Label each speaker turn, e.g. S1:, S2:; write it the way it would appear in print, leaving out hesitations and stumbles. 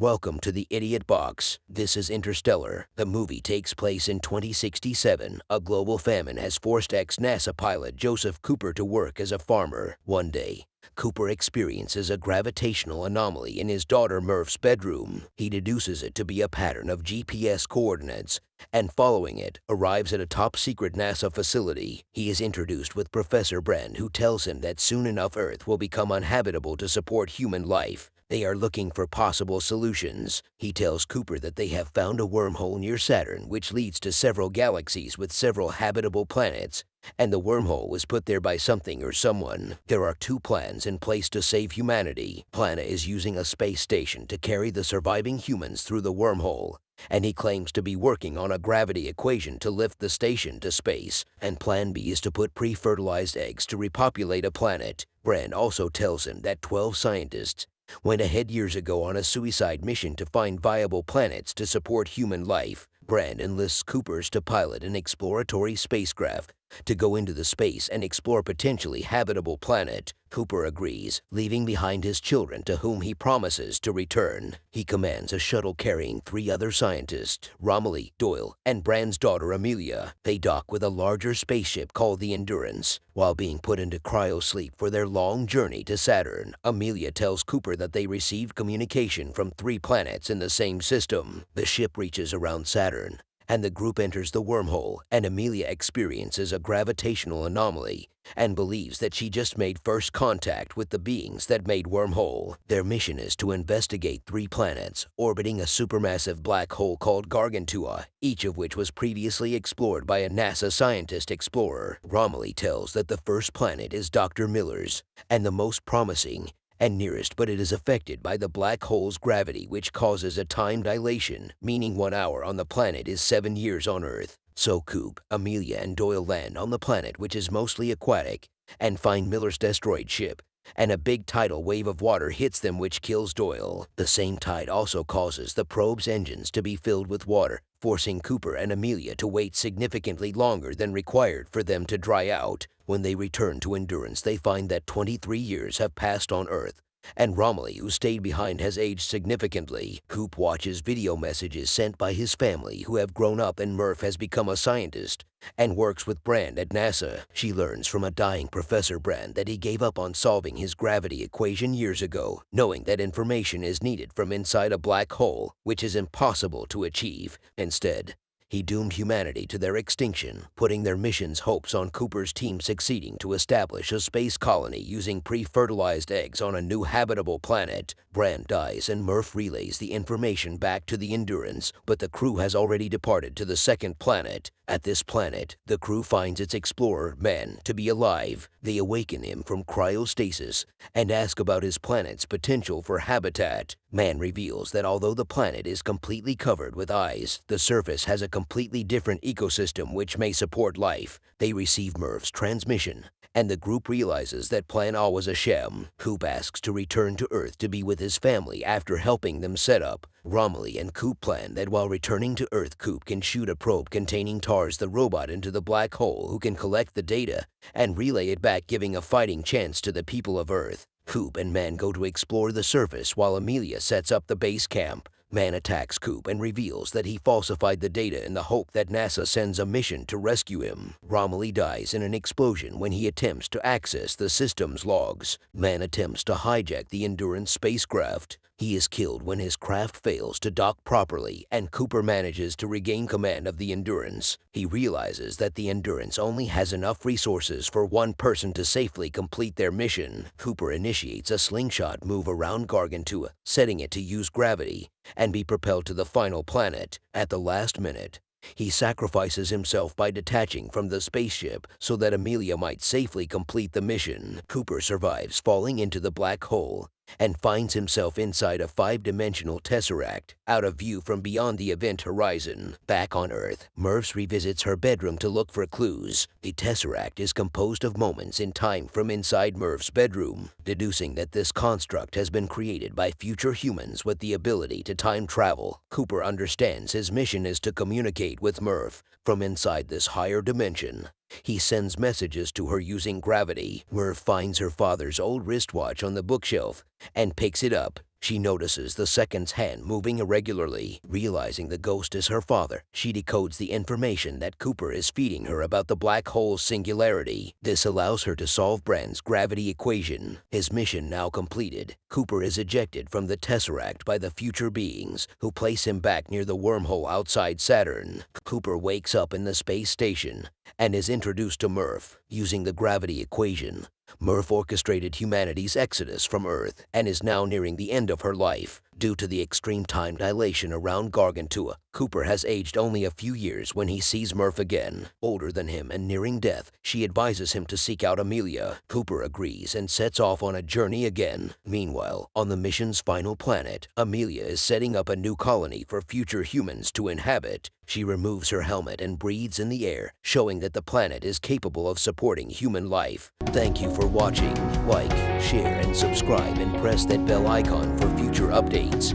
S1: Welcome to the Idiot Box. This is Interstellar. The movie takes place in 2067. A global famine has forced ex-NASA pilot Joseph Cooper to work as a farmer. One day, Cooper experiences a gravitational anomaly in his daughter Murph's bedroom. He deduces it to be a pattern of GPS coordinates, and following it, arrives at a top-secret NASA facility. He is introduced with Professor Brand, who tells him that soon enough Earth will become uninhabitable to support human life. They are looking for possible solutions. He tells Cooper that they have found a wormhole near Saturn, which leads to several galaxies with several habitable planets, and the wormhole was put there by something or someone. There are two plans in place to save humanity. Plan A is using a space station to carry the surviving humans through the wormhole, and he claims to be working on a gravity equation to lift the station to space. And Plan B is to put pre-fertilized eggs to repopulate a planet. Brand also tells him that 12 scientists went ahead years ago on a suicide mission to find viable planets to support human life. Brand enlists Coopers to pilot an exploratory spacecraft to go into the space and explore potentially habitable planet. Cooper agrees, leaving behind his children to whom he promises to return. He commands a shuttle carrying 3 other scientists, Romilly, Doyle, and Brand's daughter Amelia. They dock with a larger spaceship called the Endurance. While being put into cryosleep for their long journey to Saturn, Amelia tells Cooper that they received communication from 3 planets in the same system. The ship reaches around Saturn, and the group enters the wormhole, and Amelia experiences a gravitational anomaly and believes that she just made first contact with the beings that made wormhole. Their mission is to investigate 3 planets orbiting a supermassive black hole called Gargantua, each of which was previously explored by a NASA scientist explorer. Romilly tells that the first planet is Dr. Miller's and the most promising and nearest, but it is affected by the black hole's gravity, which causes a time dilation, meaning 1 hour on the planet is 7 years on Earth. So Coop, Amelia, and Doyle land on the planet, which is mostly aquatic, and find Miller's destroyed ship, and a big tidal wave of water hits them, which kills Doyle. The same tide also causes the probe's engines to be filled with water, forcing Cooper and Amelia to wait significantly longer than required for them to dry out. When they return to Endurance, they find that 23 years have passed on Earth, and Romilly, who stayed behind, has aged significantly. Coop watches video messages sent by his family, who have grown up, and Murph has become a scientist and works with Brand at NASA. She learns from a dying Professor Brand that he gave up on solving his gravity equation years ago, knowing that information is needed from inside a black hole, which is impossible to achieve. Instead, he doomed humanity to their extinction, putting their mission's hopes on Cooper's team succeeding to establish a space colony using pre-fertilized eggs on a new habitable planet. Brand dies and Murph relays the information back to the Endurance, but the crew has already departed to the second planet. At this planet, the crew finds its explorer, Man, to be alive. They awaken him from cryostasis and ask about his planet's potential for habitat. Man reveals that although the planet is completely covered with ice, the surface has a completely different ecosystem which may support life. They receive Murph's transmission, and the group realizes that Plan A was a sham. Coop asks to return to Earth to be with his family after helping them set up. Romilly and Coop plan that while returning to Earth, Coop can shoot a probe containing TARS the robot into the black hole, who can collect the data and relay it back, giving a fighting chance to the people of Earth. Coop and Man go to explore the surface while Amelia sets up the base camp. Man attacks Coop and reveals that he falsified the data in the hope that NASA sends a mission to rescue him. Romilly dies in an explosion when he attempts to access the system's logs. Man attempts to hijack the Endurance spacecraft. He is killed when his craft fails to dock properly, and Cooper manages to regain command of the Endurance. He realizes that the Endurance only has enough resources for 1 person to safely complete their mission. Cooper initiates a slingshot move around Gargantua, setting it to use gravity and be propelled to the final planet. At the last minute, he sacrifices himself by detaching from the spaceship so that Amelia might safely complete the mission. Cooper survives falling into the black hole and finds himself inside a 5-dimensional tesseract, out of view from beyond the event horizon. Back on Earth, Murphs revisits her bedroom to look for clues. The tesseract is composed of moments in time from inside Murph's bedroom, deducing that this construct has been created by future humans with the ability to time travel. Cooper understands his mission is to communicate with Murph from inside this higher dimension. He sends messages to her using gravity. Murph finds her father's old wristwatch on the bookshelf and picks it up. She notices the second's hand moving irregularly. Realizing the ghost is her father, she decodes the information that Cooper is feeding her about the black hole's singularity. This allows her to solve Brand's gravity equation. His mission now completed, Cooper is ejected from the tesseract by the future beings, who place him back near the wormhole outside Saturn. Cooper wakes up in the space station and is introduced to Murph using the gravity equation. Murph orchestrated humanity's exodus from Earth and is now nearing the end of her life. Due to the extreme time dilation around Gargantua, Cooper has aged only a few years when he sees Murph again. Older than him and nearing death, she advises him to seek out Amelia. Cooper agrees and sets off on a journey again. Meanwhile, on the mission's final planet, Amelia is setting up a new colony for future humans to inhabit. She removes her helmet and breathes in the air, showing that the planet is capable of supporting human life. Thank you for watching. Like, share, and subscribe, and press that bell icon for future updates.